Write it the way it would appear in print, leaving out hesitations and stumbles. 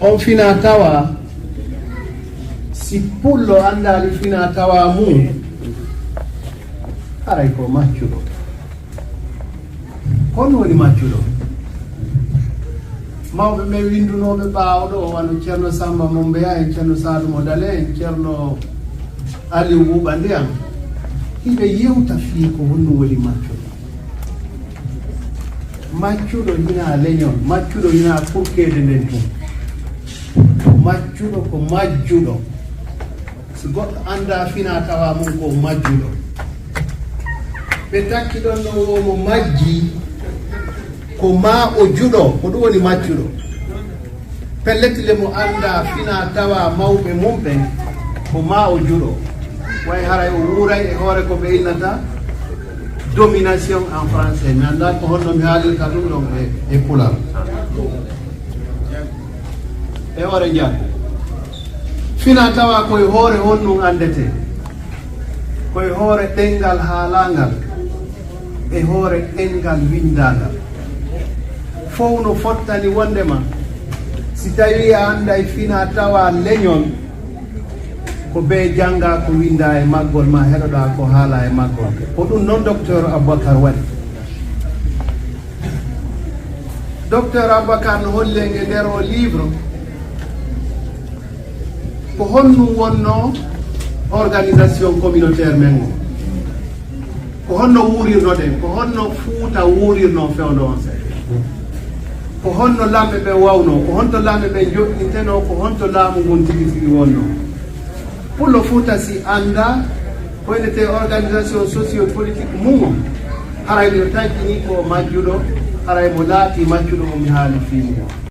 on fina tawa si pullo andali fina tawa mum haray ko maccuɗo. Kono woni maccuɗo? Mawɓe ɓe windunoɓe ɓaawɗo o wano ceerno Samba Mombeya en ceerno Sadou Modale en ceerno Aliou Ɓuuɓa Ndiyam hiɓe yewta fii ko honno woni maccuɗo. Maccuɗo hina leñol, maccuɗo hina kurkede nden tun. Maccuɗo ko majjuɗo. Si goɗɗo anda fina tawa mum ko majjuɗo, ɓe takki ɗon no womo majji ko ma o juɗo, ko ɗum woni maccuɗo. Pelletile mo anda fina tawa mawɓe mum ɓen ko ma o juɗo, way haray o wuuray e hoore ko ɓe innata domination en français. Mi anda ko honno mi haalirta ɗum ɗon e pulal e hoore njaat. Fina tawa koye hoore honɗum andete, koye hoore ɗengal haalangal e hoore ɗengal windangal. Fof no fottani wondema si tawi a anda e fina tawa leñol ko be janga ko winda e maggol ma heɗoɗa ko haala e maggol. Ko ɗum noon docteur Aboubacar waɗi. Docteur Aboubacar no holli e nder o livre ko honnum wonno organisation communautaire men o, ko honno wuurirno ɗen, ko honno Fuuta wuurirno fewndo on, ko honno lamɓe ɓe wawno, ko honto lamɓe ɓe joɗɗinteno, ko honto laamu ngun tigi tigi wonno. Pullo Fuuta si anda koynete organisation sociopolitique mum haray no taƴƴini ko majjuɗo, haray mo laati majjuɗo o mi haali fiimo.